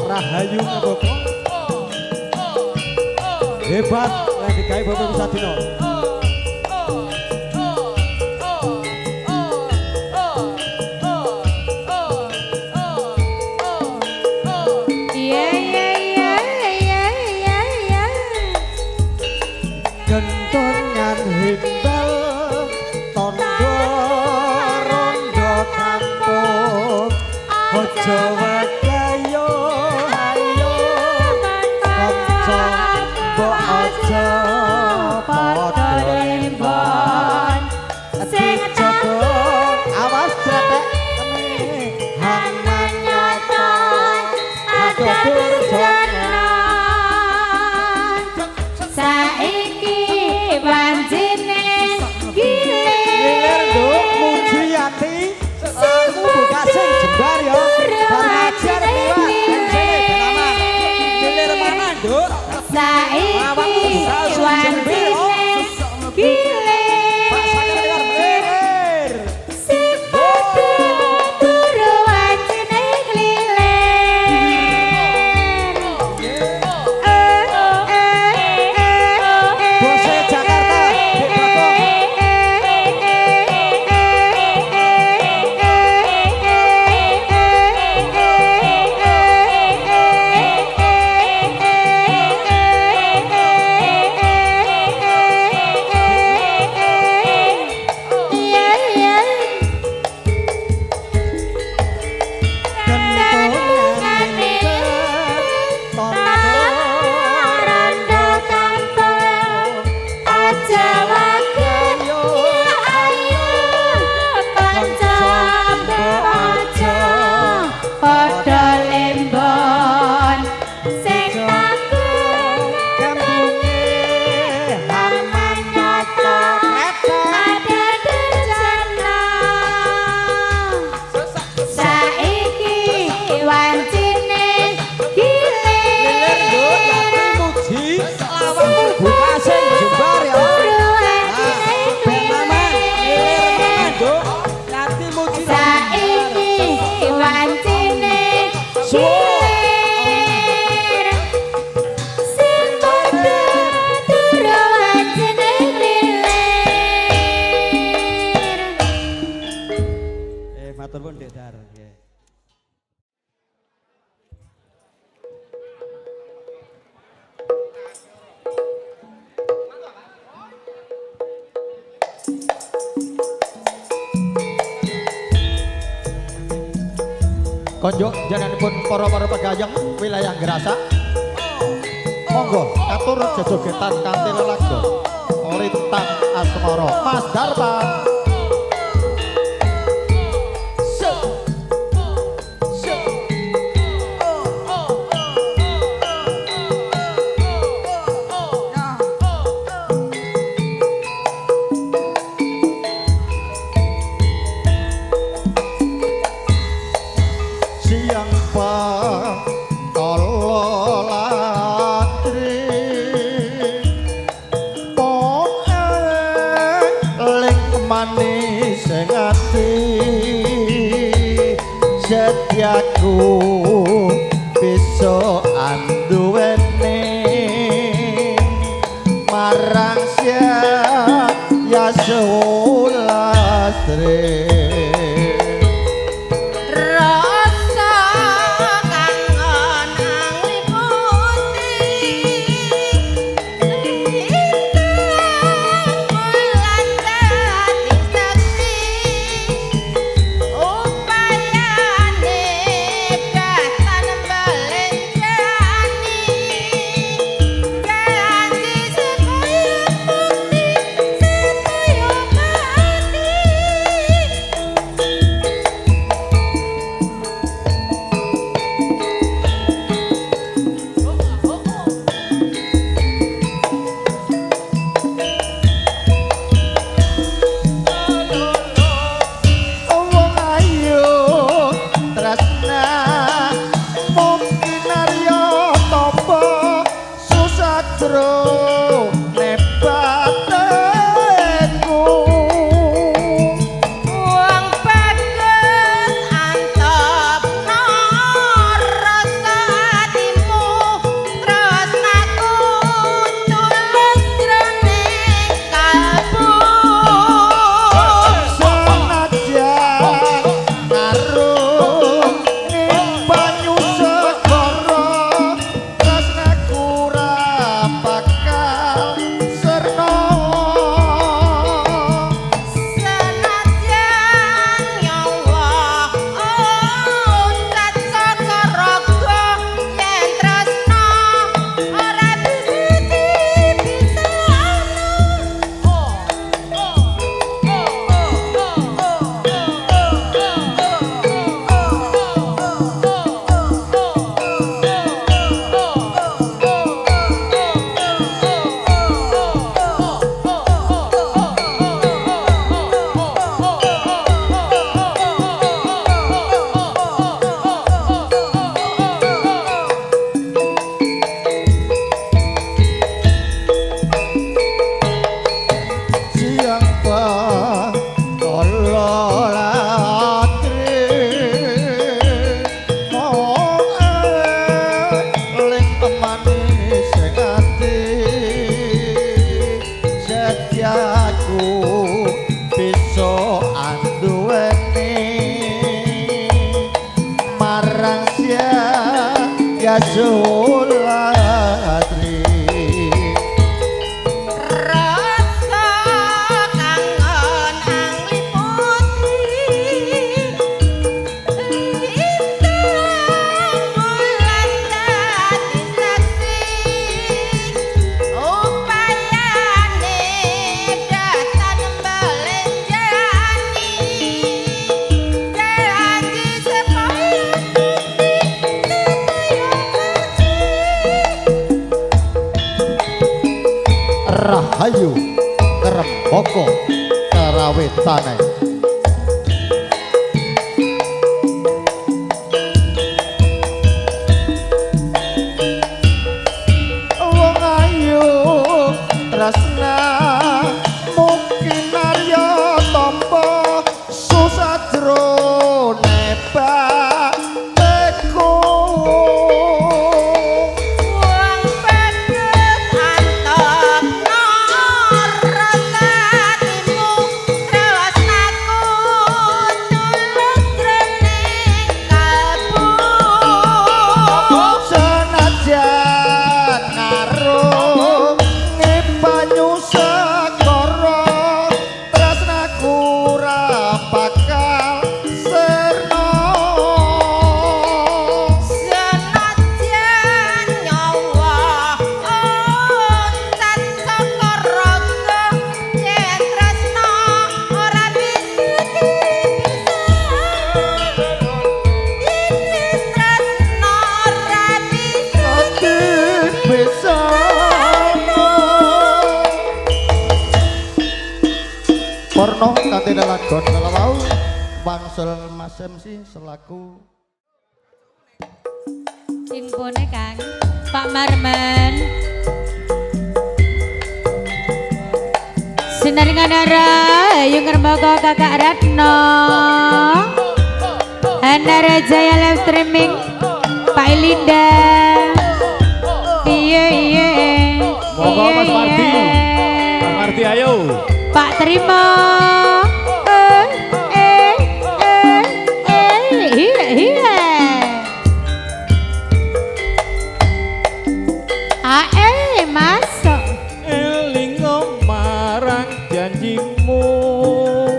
Rahayu Bobo hebat lan digawe Bobo Sadino. Gentongan himbal tondo rondo kampung ojo wagayo ayo kanca mbok aja padha lembon sing jaga awas dretek haman nyoto adokur saiki banjine gilir nduk muji ati buka sing jembar ya ajar gilir mana nduk saiki banjine gilir Pak Sakar liwar gilir sing turu banjine Bose Jakarta Dik Bakong matur pun Dek Dar nggih. Konjo janganipun para pegayeng wilayah Gerasa. Monggo atur jojogetan kanthi lelaga. Rintang asmara Mas Darpan. Setiaku bisa anduweni marang sia ya sulastri ya Sulatri rasa kangen angli putri intang bulan dadi saksi upayane datan belenjani janji supaya Rahayu Keremboko Karawetane Wong ayu tresna mungkin Arya tampa susah jrone bateku wong pedhot antokno rasatimu tresnaku tulus jroning kalbu senajan karo ngebanyu segara tresnaku ora bakal serna senajan nyawa oncat saka raga yen tresna ora bisa dipisah tresna ora bisa bersama Porno kanthi lelagon kalawau wangsul Mas MC selaku infone Kang Pak Marman Sinaringan Ara Ayu Ngermoko Kakak Ratno Anara Jaya live streaming Pak Ilinda iya Monggo Mas Mardi. Mas Mardi ayo. Pak Terima iya masuk Elingo marang janjimu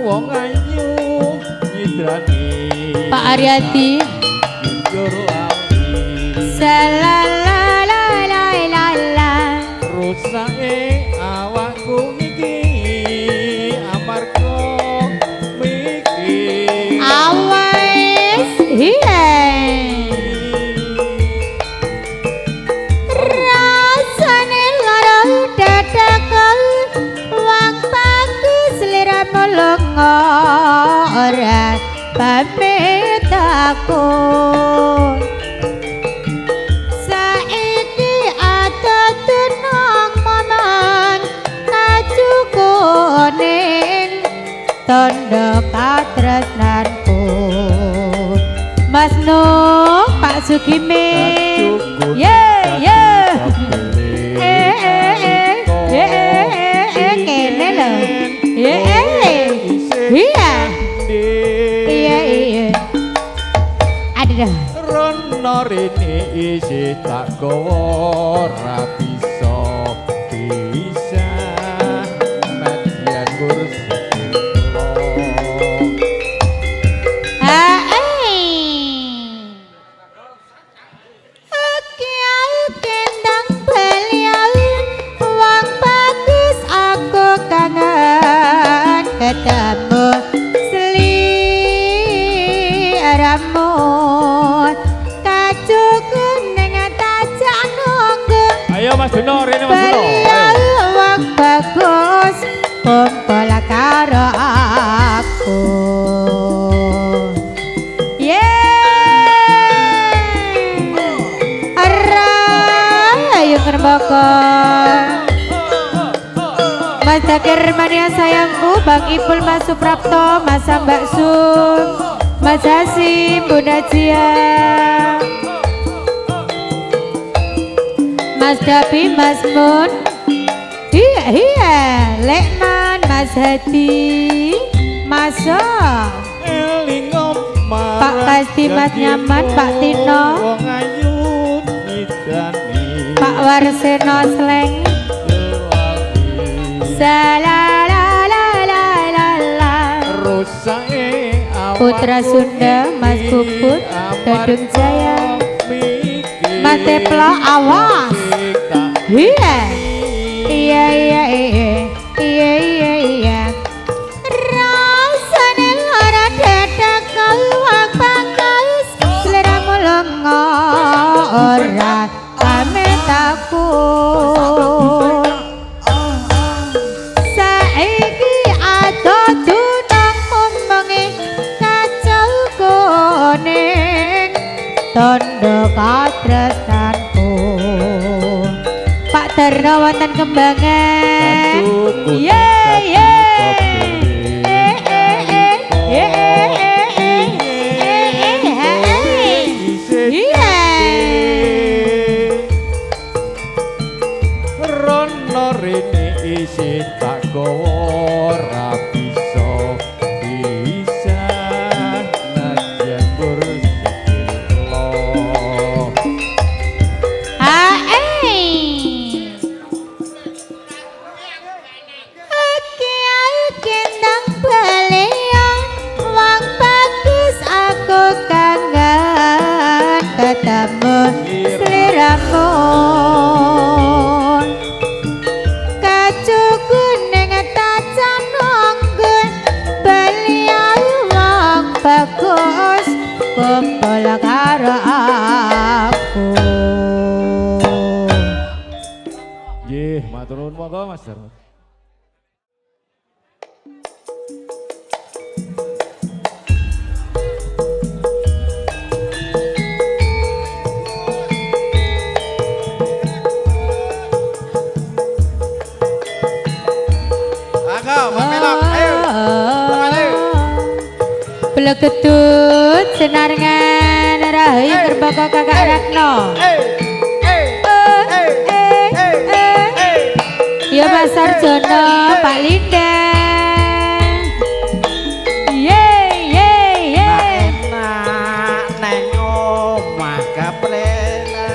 wong ayu nyidrani Pak Aryati jujur lali Salalalalalalala rusake awakku iki amarga mikir Awais iya rasane lara dadakan wong bagus sliramu lunga ora pamit aku saiki adatun nang momen kaju kuning tondo katresnanku Mas Nuh Pak Sugime kene lho iya aduh rono rene isih tak gawa ora bisa nadyan kursi ketemu seliramu kaju kuning tajak nunggu ayo Mas Duno rene Mas Duno beliau wong bagus kumpul karo aku Ayo Ngermoko Mas Dakir Mania sayangku Bang Ipul Mas Suprapto Mas Mbak Sun Mas Hasim Bunda Cia Mas Dapi Mas Mun iya Lekman Mas Hadi Mas eling Pak Kasti Mas Nyaman Pak Tino wong ayu Pak Warseno Sleng Salalalala Putra Sunda Mas Puput Dadung Jaya Mas Teplo awas iya iya iya iya iya iya rasane lara dadak kawak pakas sliramu lengo ora pamit aku saiki ado dunung umbengi kacau kuning tondo katresnanku Pak Darno wonten kembangan ye ye Rono rene isi tak gowo ra bisa bisa najan bersilo Kiai kendang belian wong bagus aku kangen ketemu sliramu kacuku ning tacan nonggon belian wong bagus kumpul karo aku nggih matur nuwun monggo Mas Darmo Belegedut senarengan rahayu kerbaka kakak Ratno ya Mas Sarjono Pak Linda ye ye ye neng omah kaplena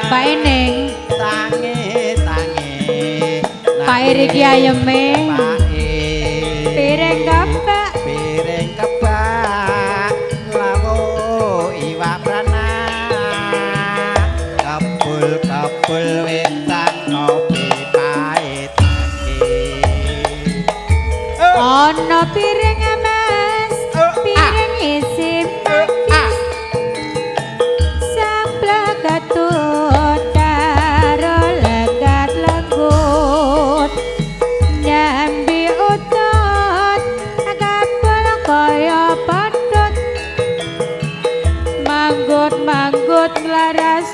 Pak Eneng tangi Pak Eriki Ayeme piring kapak piring kebak lawo iwak prana kebul wetan kopi pahit ono piring emas piring isi pakis samplah katut karo legat lembut nyambi utut kapal kaya padut manggut nglaras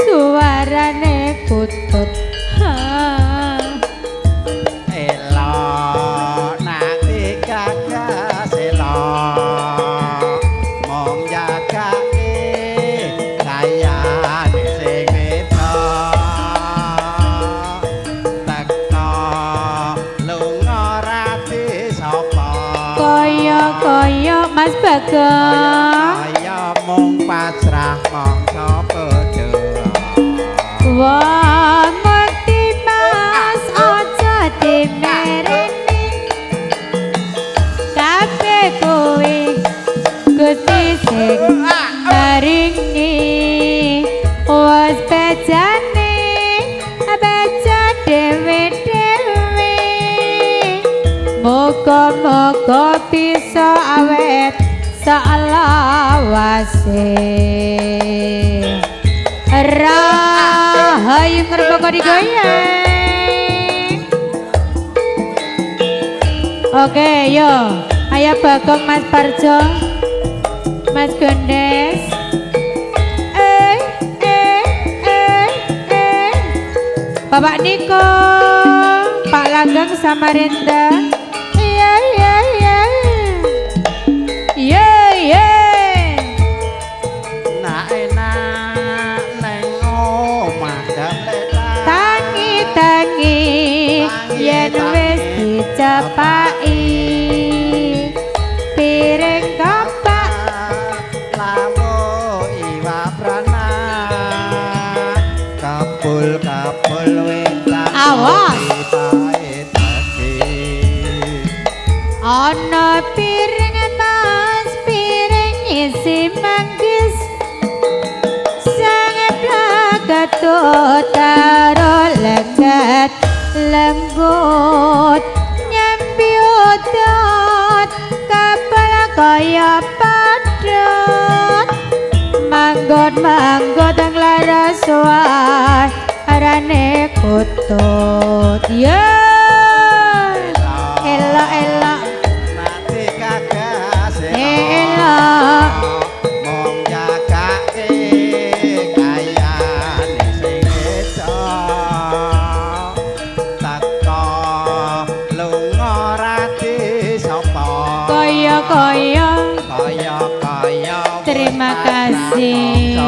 suarane kutut elok nanti gagas elok mong jagake kayane sing wedok teko lunga rati sapa kaya Mas Bagong kaya mung pasrah mongso padha wong ngerti Mas aja dimereni kabeh kuwi Gusti sing maringi wis bejane beja dhewe-dhewe moga-moga bisa awet salawase rahayu ngerbaka digoyang oke yo ayo Bagong Mas Parjo Mas Gondes Bapak Niko Pak Langgeng Samarinda iya iya iya iya iya nak enak neng omah gaplena tangi yen wis dicepaki piring kapak lawo iwak prana Awas. Ana piring mas piring isi manggis sang ketut karo lengket lenggut nyambi udut kapal kaya padot manggot ang laras wae arane kutut ya elok mati kagak elok mong jagake kayane sing edo teko lunga rati sapa kaya terima kasih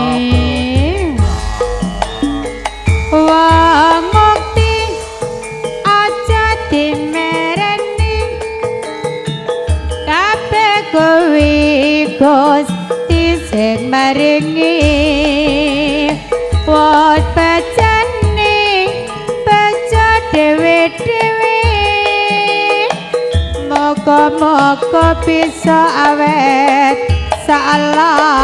wong mukti aja dimereni kabeh kuwi Gusti sing maringi wot bajane baca dhewe-dhewe moga-moga bisa awet salawase.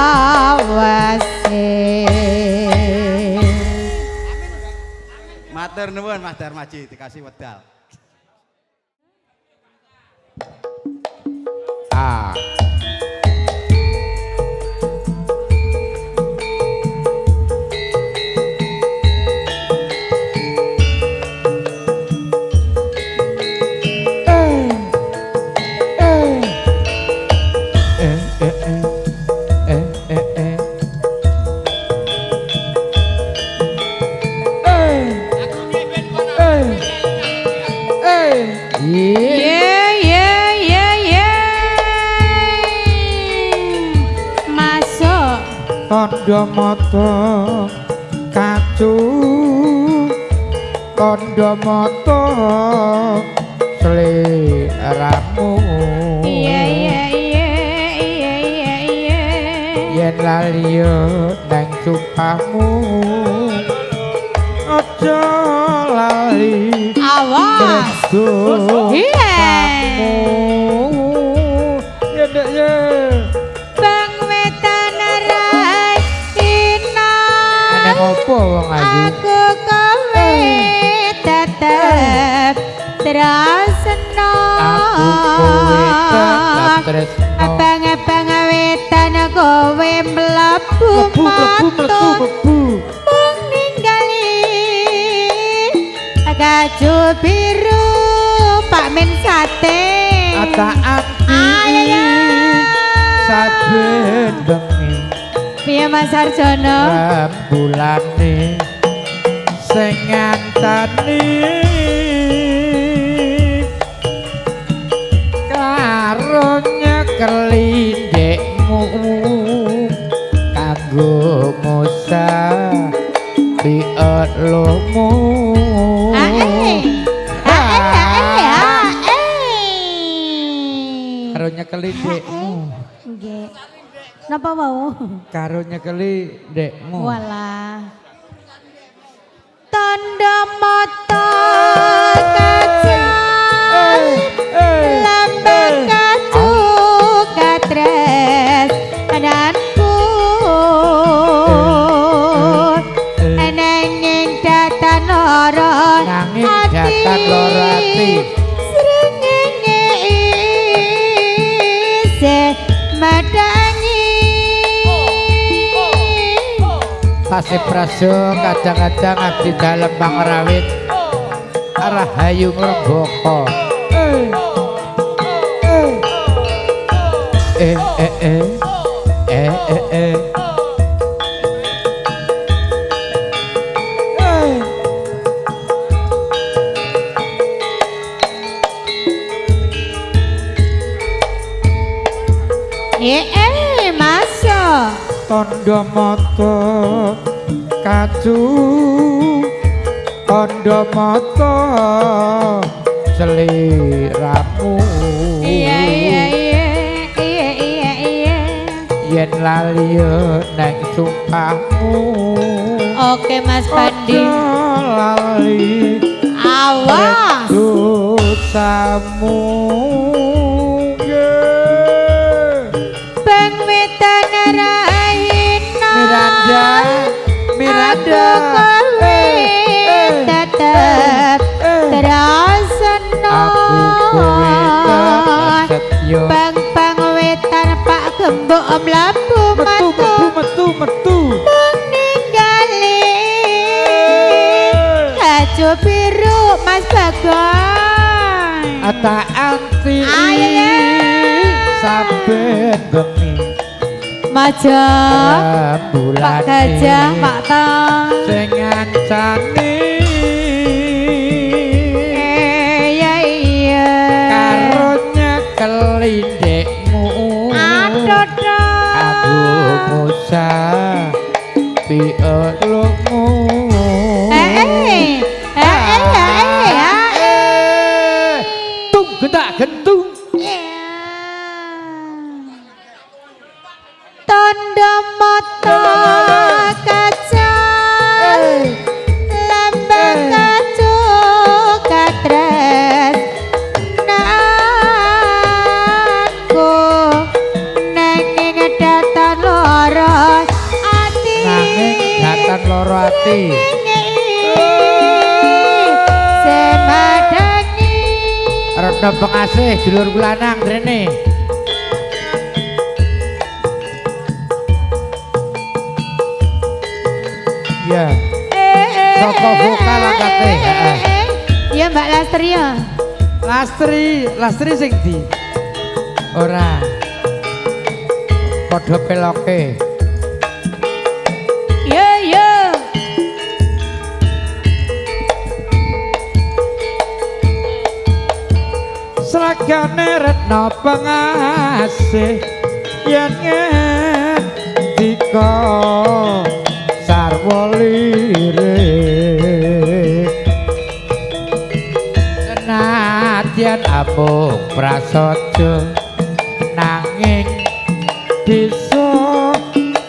matur nuwun Mas Darmaji dikasih wedal. Masuk Kondo moto kacu kondo moto seliramu yen laliyo nang supamu aja lali awas kamu ya bang wetan rai ana ngopo wong ayu aku kowe tetep tresno aku kowe tetep tresno abang-abang wetan kowe mlebu motor mung ningali gaju biru Pak Men Sate ati saben bengi piye Mas Arjono bulanne sing nganteni karo nyekeli ndekmu kanggo musah piolomu karo nyekeli ndekmu nggih napa wau karo nyekeli ndekmu walah tanda mata kaca lambang kacu katres ananku nanging datan lara nanging datan lara ati srengenge isih madangi Pasih praso kadang-kadang abdi dalem pangrawit Rahayu nglembaka masuk Tondo mata kacu Tondo mata seliramu iya yen lali nang sumpahmu oke Mas Pandi aja lali Awas dosamu Bang wetan rahina Miranda kowe tetep terasana aku kowe setyo Bang wetan Pak Gembok mlaku metu meninggali Kacu biru Mas Bagon ata anti saben bengi Maja bulan Pak Gajah Pak Tong sing ngancani iya karo nyekeli ndekmu adodo aku musa piolomu tung gentak gentung tondo moto kaca lambang kacu katres naku nanging datan loro ati nanging datan loro ati semadani rada pengasih dulur kulanang drene ya saka vokal angkate ya Mbak Lastri ya Lastri sing di ora padha peloke ya seragane retno pengasih yen ngendika sarwa lirik senadyan amung prasaja nanging bisa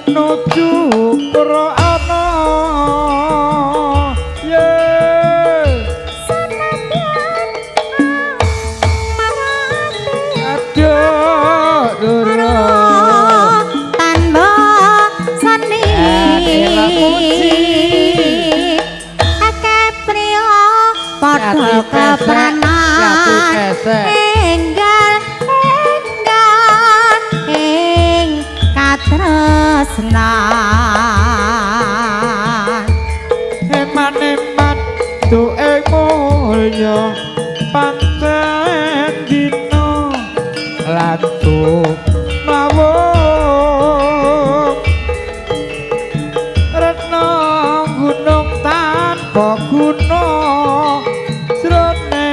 nuju prana enggal ing katresnan eman-eman tu'e mulya pancen dina lantu mawung retno gunung tanpa guna srone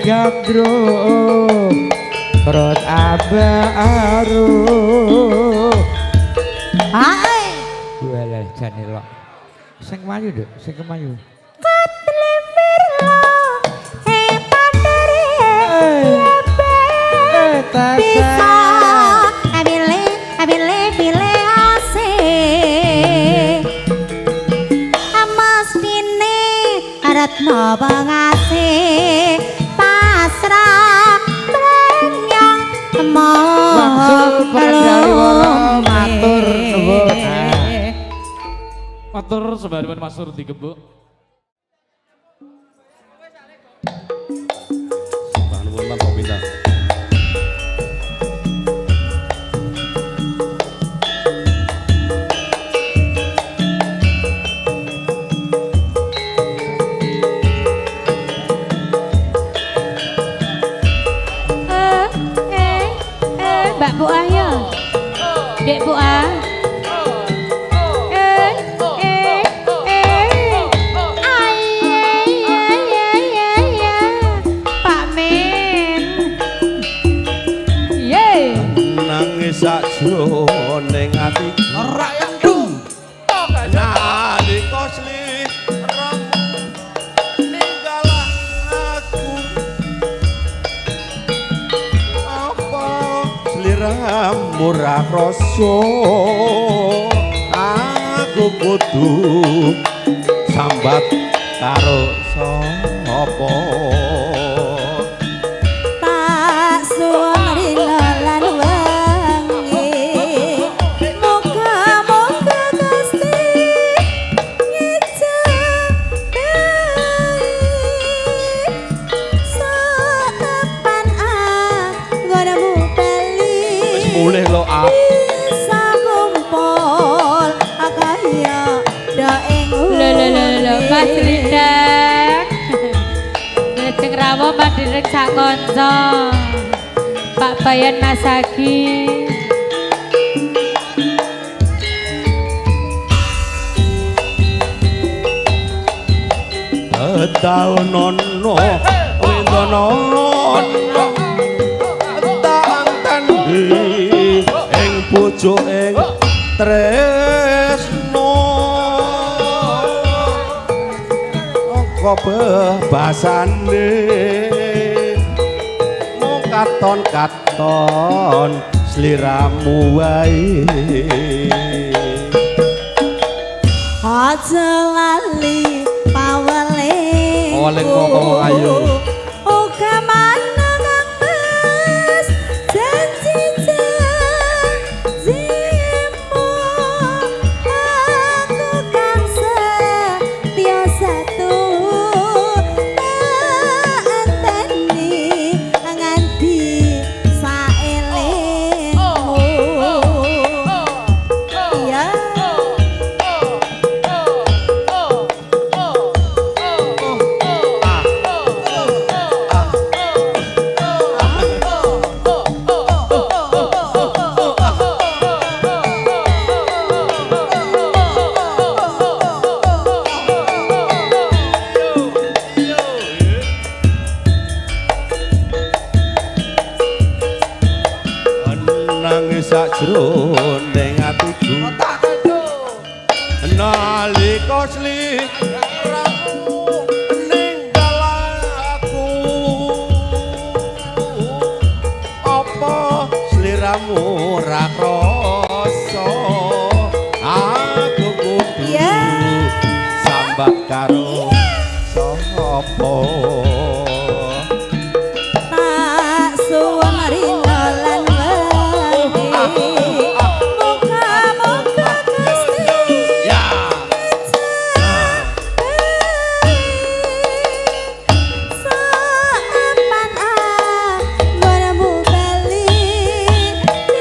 gandrung perut abaru ae walah jane lho sing mayu nduk sing kemayu bisa abile asih mestine retno pengasih pasrah menyang Wangsul pengendali wara matur nuwun. Matur sembarangan Mas Nur digembuk. Sembah nuwun lan pamita. Mbak Buah ya Dek Buah Pak Min Nangis sakjroning ati ora endung nalika slirang ninggal aku apa sliramu ora krasa aku kudu sambat karo sapa tak suwun rina lan wengi moga-moga Gusti ngejabahi satepan anggonmu bali wis mulih lho ap bisa kumpul kaya daeng Lho Mas Rindang. Lajeng rawuh pandirek sak kanca. Pak Bayan Mas Agi. Daonono windono tang tandhi ing pucuk ing tresno kok bebasane mung katon-katon sliramu wae aja lali paweling Paweling kok ayu. uga manang Mas janji-janjimu aku kang setya satu anteni nganti saelingmu ya nangis sakjroning atiku nalika sliramu ninggal aku apa sliramu ra krasa aku kudu sambat karo sapa tak suwun rina lan wengi moga-moga Gusti ya saepan anggonmu bali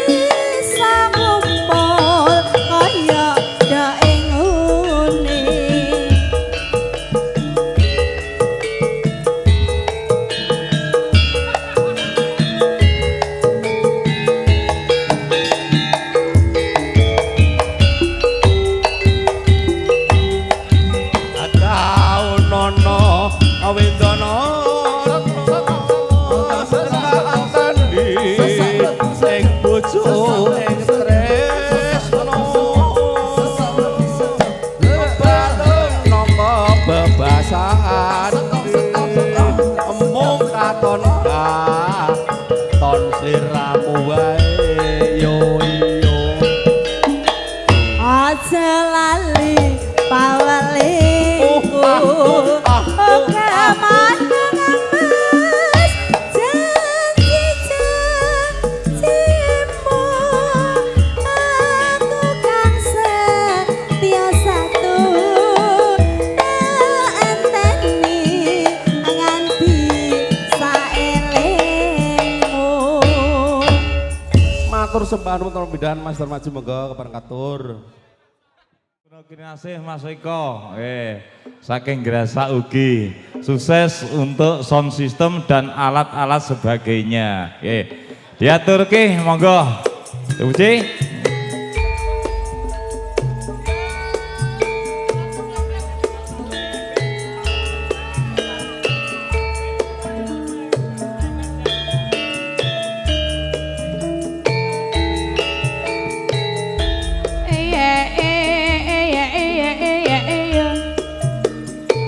bisa kumpul kaya daeng une daonono windono tandhi sing pucuk ing tresno balung nampa bebasan mung katon katon sliramu wae yo yo aja lali pawelingku uga manang Mas janji-janjimu aku kang setya satu tak enteni nganti saelingmu Matur sembah nuwun pamidhan Mas Darmaji monggo kepareng katur. Terima kasih Mas Eko, saking Grasa ugi sukses untuk sound system dan alat-alat sebagainya. Diaturke monggo, Uci.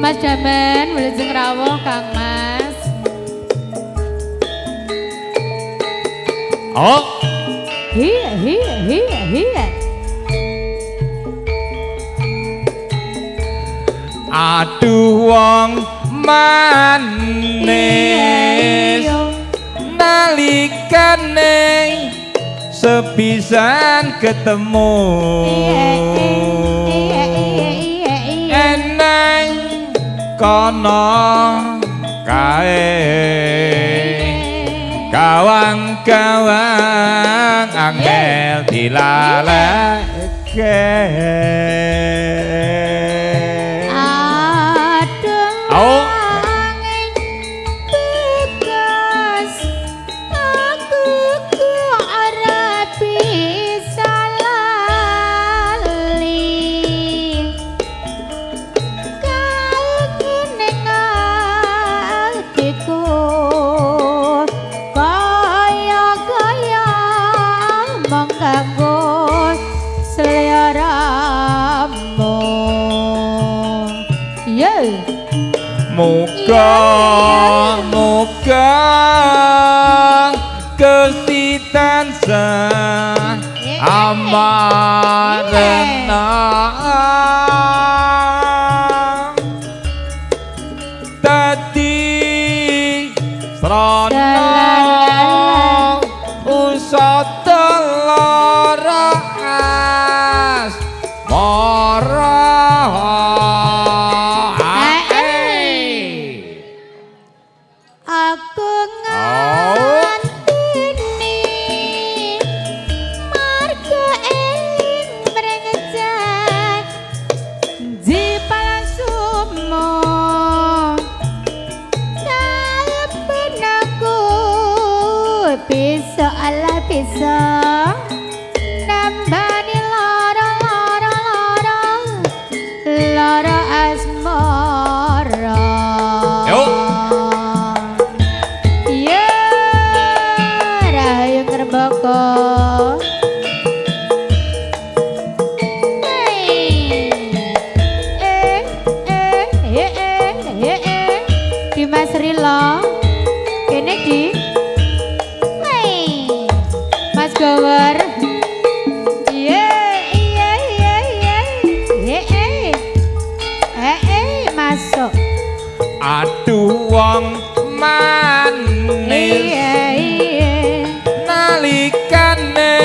Mas Damen wilujeng rawuh Kang Mas. Oh, Hiya. Aduh wong manis nalikane sepisan ketemu eneng kono kae kawang-kawang angel dilaleke Aduh angin bekas aku ku ora bisa lali kalku ning atiku kaya-kaya mengganggu seleramu. Yeah. Muga-muga Gusti tansah amarena dadi srana usata lara asmara. Aku ngantini marga eling mrengejan jipalan sumo kalben aku bisa ala bisa nambani lara asmara. Yuk. Mas Rilo kene di Mas Gower masuk. Aduh wong manis nalikane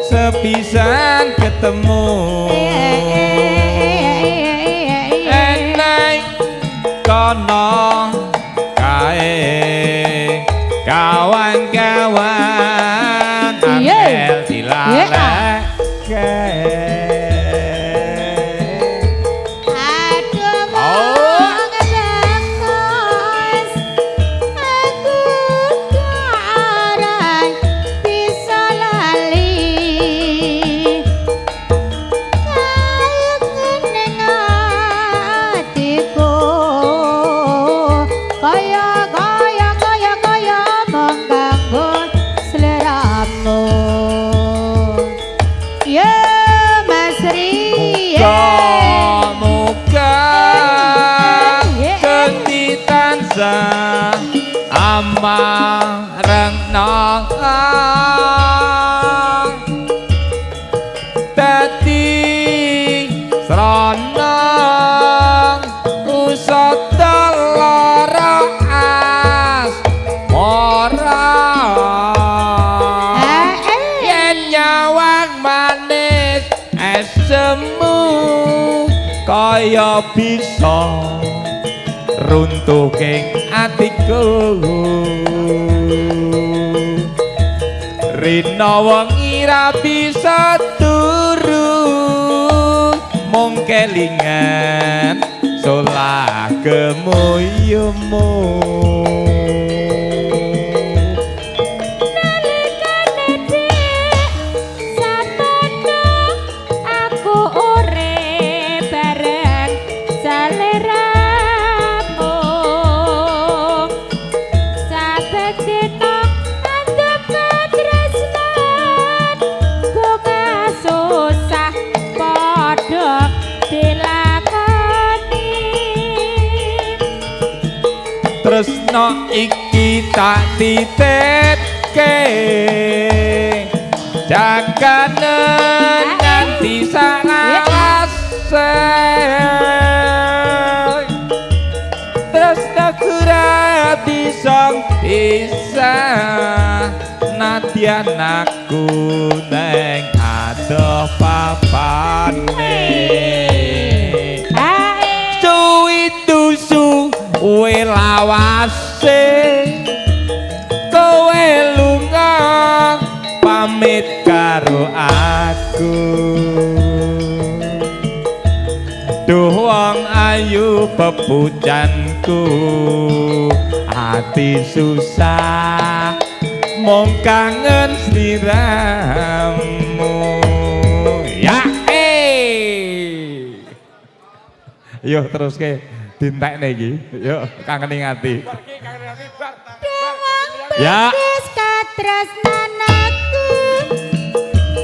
sepisan ketemu eneng kono kae kawan-kawan angel dilaleke. Amarena dadi srana usata lara asmara yen nyawang manis esemu kaya bisa runtuh king atiku rina wengi ra bisa turu mung kelingan solah gemuyumu. Tresno iki tak titipke jaganen nganti salawase. bisa pisah nadyan aku neng adoh papane suwi-tusu welawase kowe lunga pamit karo aku duh wong ayu pepucanku hati susah mong kangen sliramu ya yuk terus ke dintek iki yuk kangening ati ya Wis katresnanku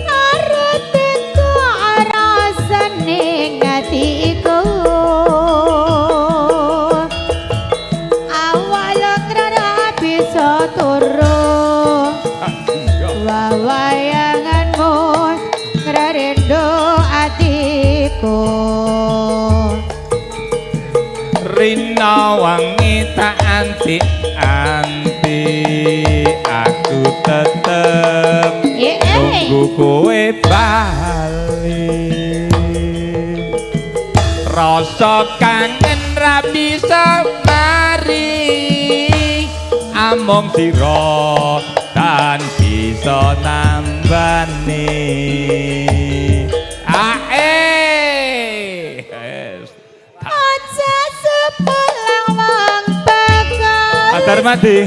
aretiku ora seneng atiku awal ngrara bisa turu wawayanganmu ngrarendo atiku Rina wangi tak anti-anti aku tetep nunggu kowe bali rasa kangen ra bisa mari among sira tan bisa nambani aja sepulang wong bakal Darmadi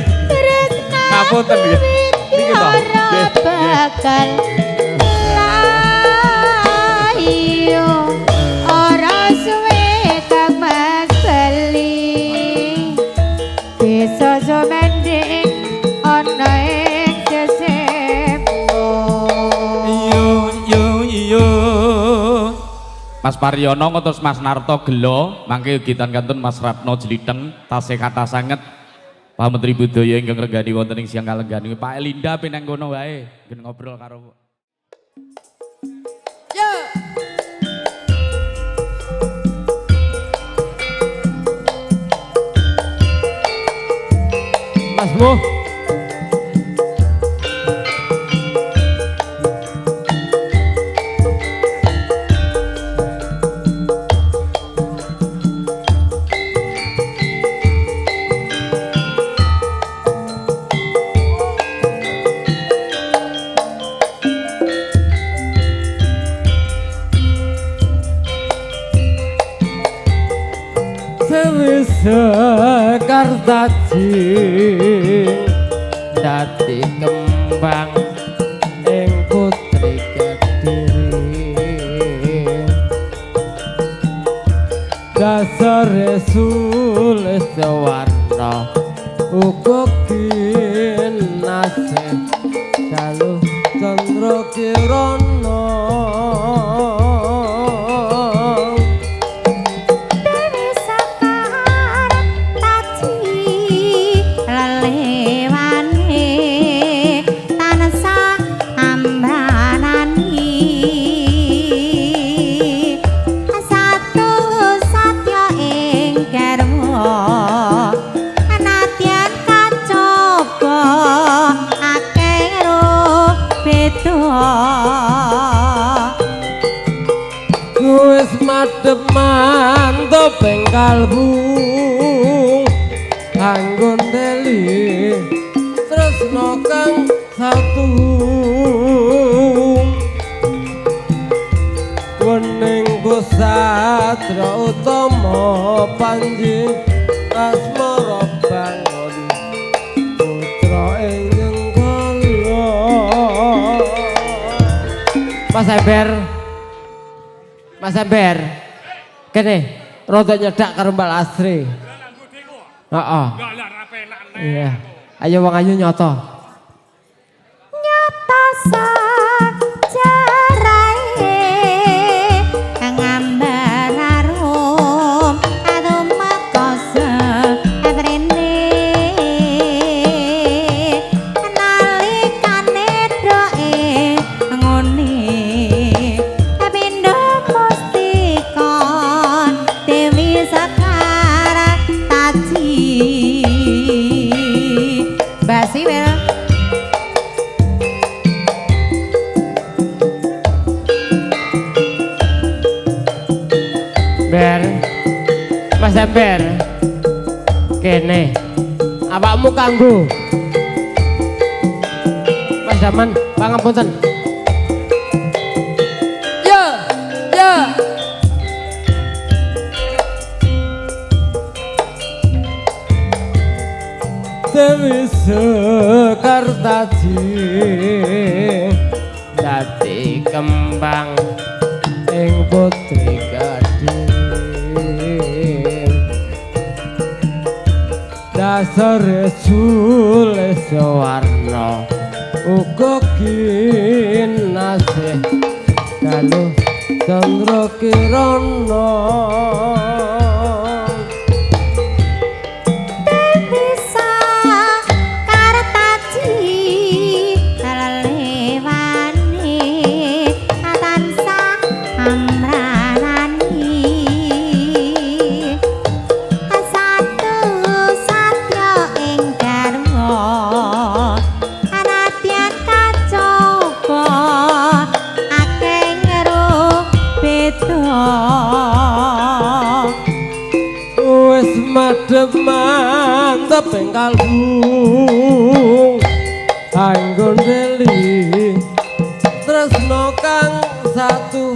ngapunten nggih niki to ora bakal layu ora suwe kang mas bali bisa somending ana ing sesepo yo Mas Paryono ngutus Mas Narto gelo mangke gitan kantun Mas Ratno Jliteng tasih kathah sanget Pak Menteri Budaya ingkang renggani wonten ing siang kalenggan Pak Elinda pinang kono wae ngen ngobrol karo Mas Bu. Sekar dadi kembang ing putri Kediri dasar sulis warna uga kinase dalu candra kirana wis madhep mantep ing kalbu kanggo ndeli tresna kang satu wening Kusatra Utama Panji asmara bangun putra ing Jenggala Mas Ember, kene rada nyedak karo Mbak Lasri. Heeh. Iya. Ayo wong ayu nyoto. nyata sajarahe ngambar arum arum makose ebrene nalikane doe ngene pindho mustika Dewi Sakara Taji ember kene awakmu kanggo Mas Daman pangapunten Yo, yo. Dewi Sekar dadi kembang ing putri gading dasar sule sawarna uga kinasih kalu candra kirana bisa kartaji lelewani tansah amranani satu satya ing dharma anadyan kacapa akeh ngeruh beda wis madhep mantep ing kalbu anggo ndeli tresno kang satu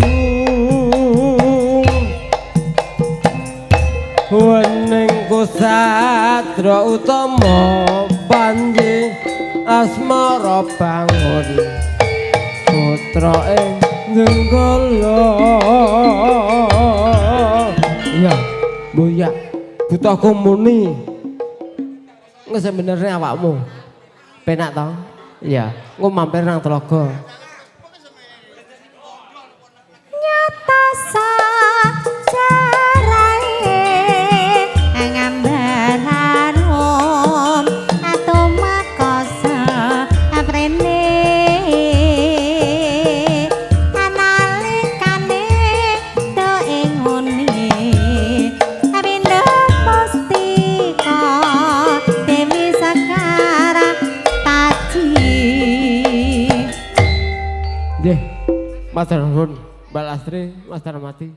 wening kusatra utama panji asmara bangun putra ing jenggala iya buya butuh komuni nggak sebenarnya awakmu penak toh iya nggak mampir nang telaga nyata sajarahe ngambar harum atau makosa aprene analikane do ing ngene apindo mustika Dewi Sekara taji nggih matur nuwun Mbak Lastri Mas Darmati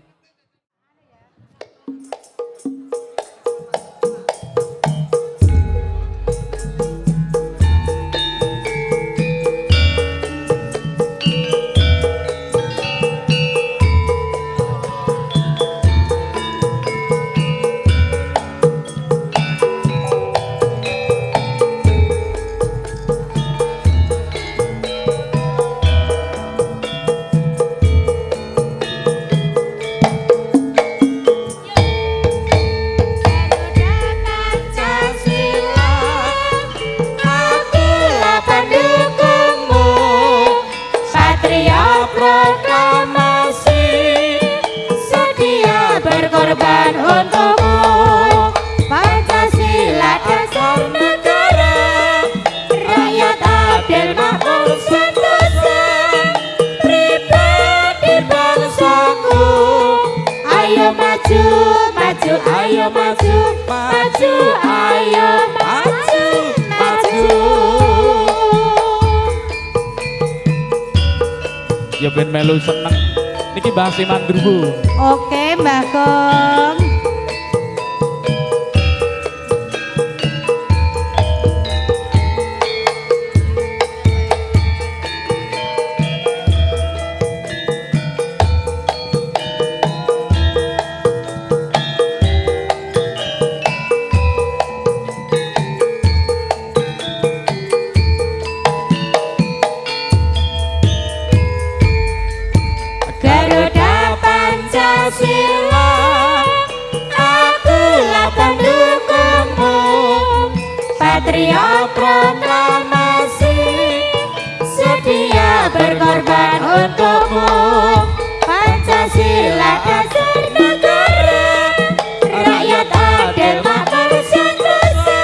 berkorban untukmu Pancasila dasar negara rakyat adil makmur sentosa pribadi bangsaku ayo maju maju ayo maju maju ayo maju maju ya ben melu seneng niki bahas mandrubu. Oke Mbah Kong. Garuda Pancasila akulah pendukungmu Satria proklamasi sedia berkorban untukmu Pancasila dasar negara rakyat adil makmur sentosa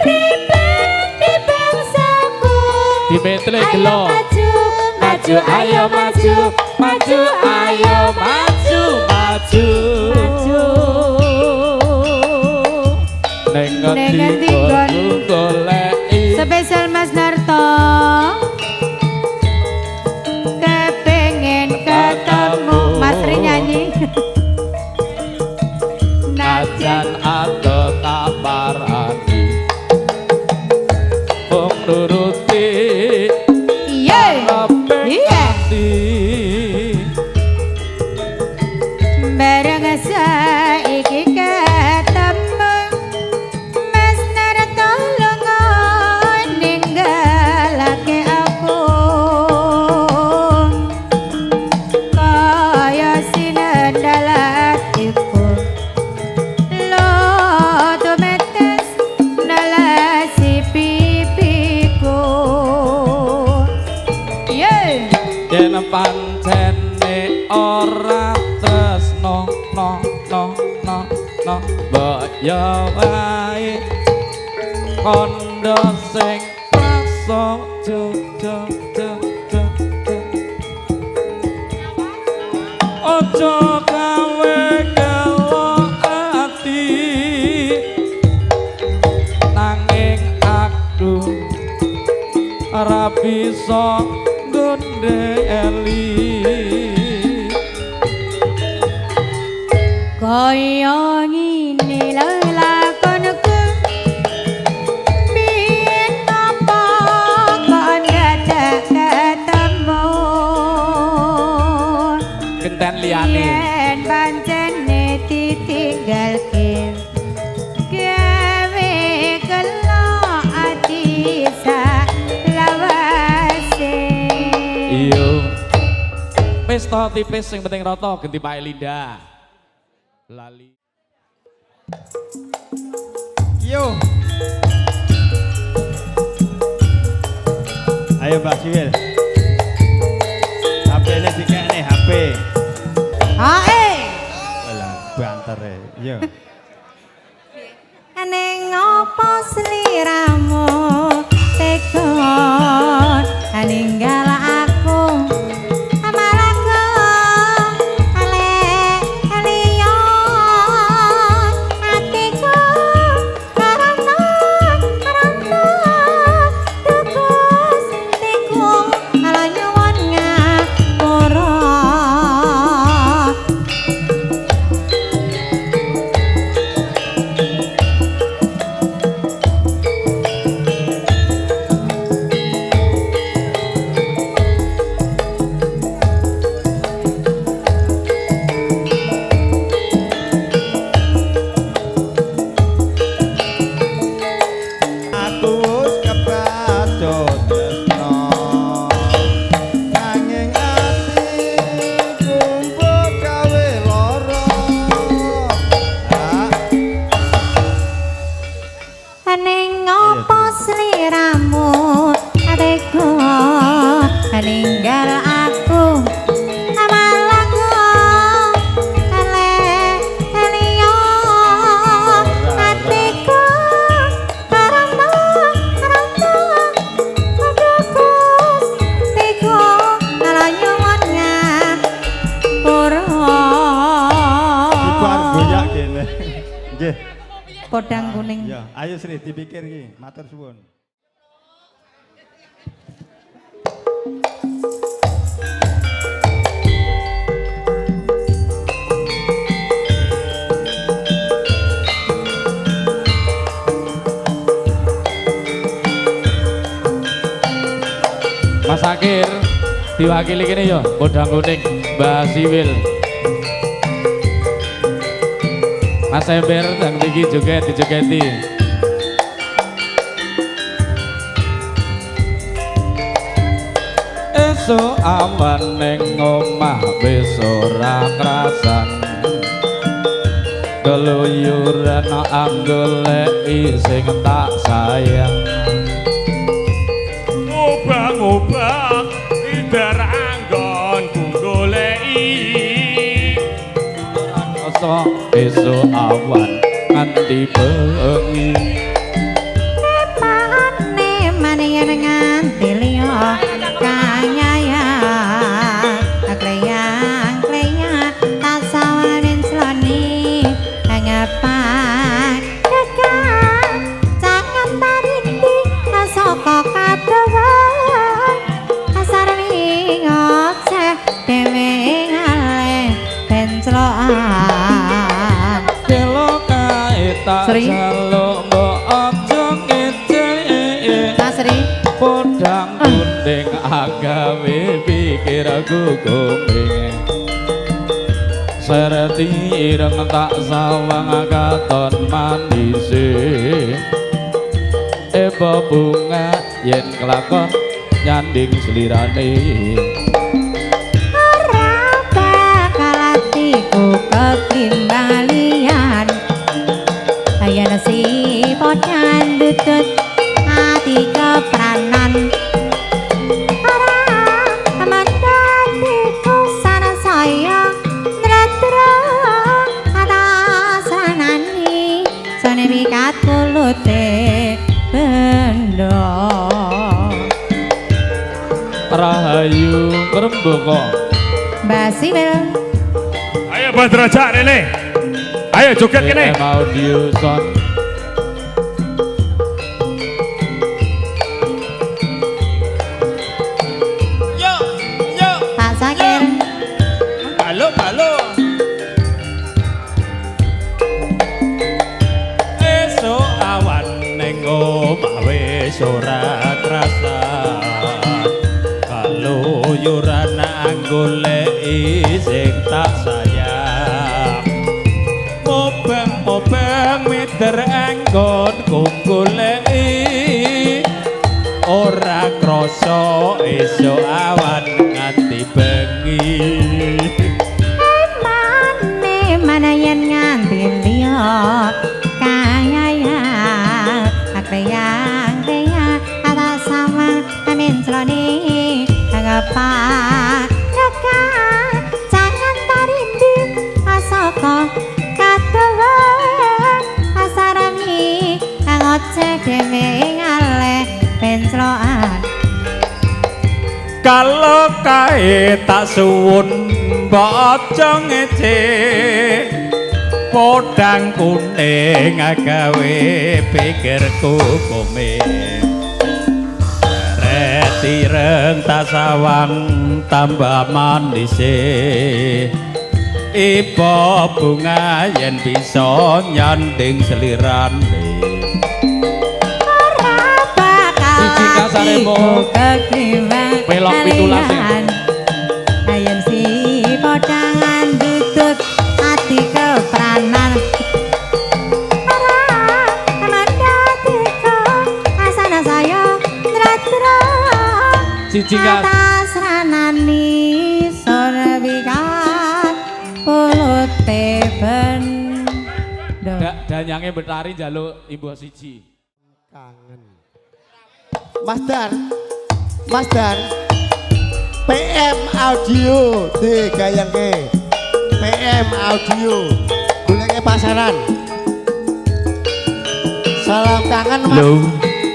pribadi bangsaku Dimetle gelo. maju ayo maju maju ayo maju maju Neng Neng ngendi ngendi kono goleki Spesial Mas Narto kepengen ketemu Mas Ri nyanyi naja ado tak parani wong nuruti Iya. Iya. Bareng saiki ketemu Mas Narto lunga ninggalake aku kaya sinendal atiku lo tumetes nalasi pipiku yeah. yen pancene ora tresno no boyo wae kondo sing rasa jog ojo gawe gelo ati nanging aku ora bisa gondeli kaya ngene lho lakonku biyen apa kok dadak ketemu genten liyane yen pancene ditinggalke gawe kelo ati sak lawase iyo pesta tipis sing penting rata genti Pak Elinda lali Yo. Ayo Mbak Siwil. HP ini dikekne HP. hae Walah banter e. Yo. Neng opo sliramu tega ninggal aku amalaku liya atiku karana tugas tiku ala nyuwun ngapura Aku wis kepacut tresno. Nanging ati kumpul gawe lara. Ning opo sliramu adekku ninggal aku amalaku liya atiku karana tugas tiku ala nyuwun ngapura Iku arep goyak kene. Nggih. podang kuning Ya, ayo Sri dipikir iki, matur suwun. Mas Akir diwakili kene yo podang kuning Mbak Siwil Mas Ember dan Tiki joget dijogeti esuk awan ning omah wis ora krasan keluyuran anggoleki sing tak sayang Obang-obang idar anggon goleki rasa esuk awan nganti bengi pane maning nganti liya kanyayang kleyang tak sawanen sloni hangapan kakang jangan tarindi saka kadowan asar wingok seh dewe ngale ben celokan Kelo kae tak Sri. jaluk mbok aja ngece Tasri. podang kuning agawe pikirku kumping sereti ireng tak sawang katon manise bunga yen kelakon nyanding selirane Kalatiku ketimbang liyan Ayan si pocan dutut hati kepranan Amandatiku sana saya Netra atas ranani Sone mikat kulute bendo Rahayu Remboko Basi bel Ayo Badraja Rene. Ayo joget kene. Audio Sound Pak Sakir Halo. Esuk awan ning omah wis ora krasa. Kaluyuran goleki sing tak sayang. Mobeng mider enggon goleki. Ora krasa esuk awan nganti bengi. Mana yang nganti liya kaya yang atas sama amin seloni ngapa neka jangan tarindi asoko katawa asarami ngoceh dhewe ngale pencloan Kalau kae tak suwun mbok aja ngece podang kuning gawe pikirku kumis reti reng tak sawang tambah manise ipo bunga yen bisa nyanding selirane Siji kasaremu pelok pitulas Ayen si podangan dudut hati kepranan Amandatiku asana saya Netra Siji kas atas ranani sore bikat pulute bendo danyange betari njaluk imbuh siji Kangen. Mas Dan, PM Audio digayangke. PM Audio goleke pasaran. Salam kangen Mas. Halo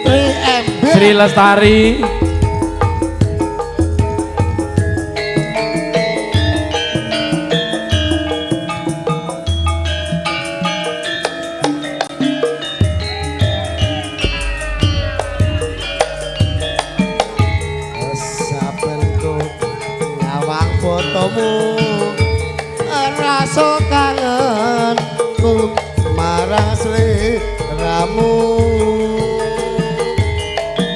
3MB. Sri Lestari Sabenku nyawang fotomu rasa kangenku marang sliramu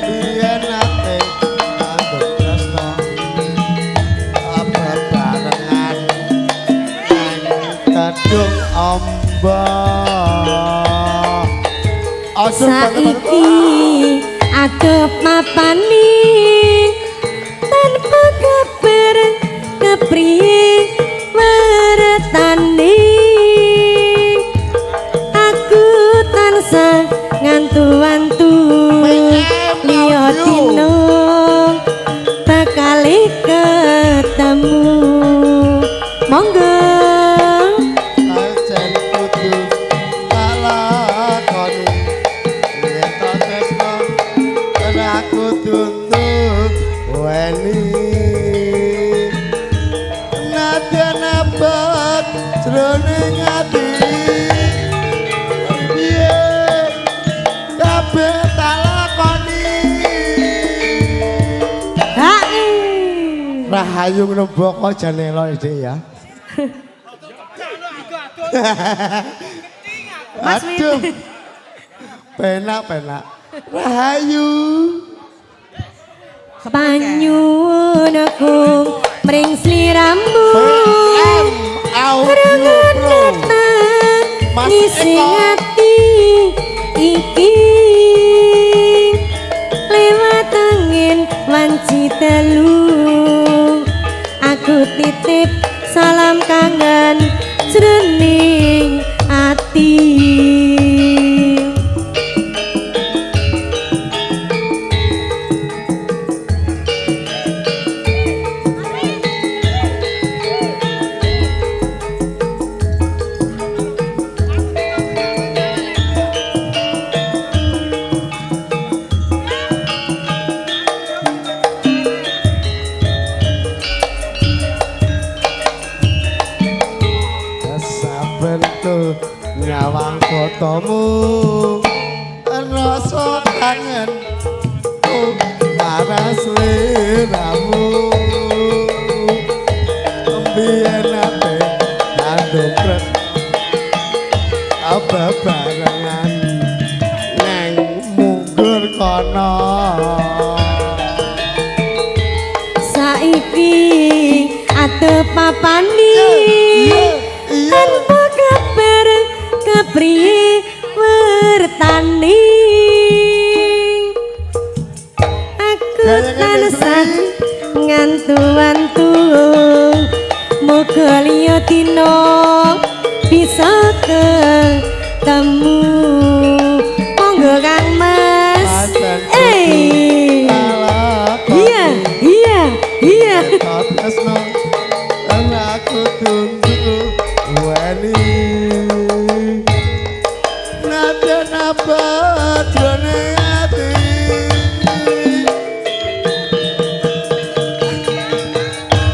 biyen ate kanggo tresno bebarengan kadung amba Saiki aku mapani tanpa kabar kepriye weretane aku tansah ngantu-antu liya dino bakale ketemu monggo Ajen kudu kalakoni yen to tresno ora kudu weni nadyan abot jroning ati piye kabeh talakoni hae Rahayu nemboko jane lo ide ya Mas Aduh. Wit. Penak. Rahayu. Panyuwun aku mring sliramu. Audio Pro. Mas Ngisi Eko. hati iki lewat angin wanci telu. Aku titip salam kangen jroning ati. Sabenku nyawang fotomu rasa kangen marah sliramu biyen ate adopret apa barengan neng munggur kono Saiki ate papani tanpa kabar kepriye wertani. Aku tansah ngantu-antu moga liya dina bisa ketemu. Monggo Kang Mas. Iya. Tresno aku tunggu wani nada napa jane ati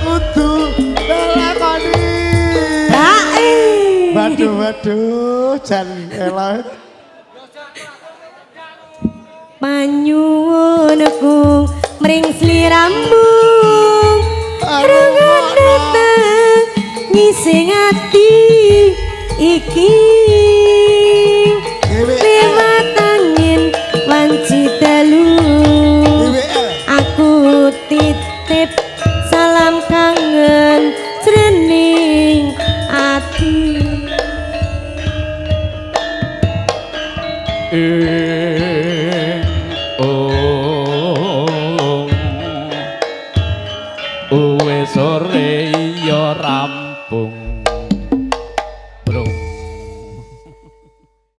kudu lakoni waduh jan elok Panyuwun aku mring sliramu rungokno ngisi ati iki lewat angin wanci dalu. Aku titip salam kangen jroning ati.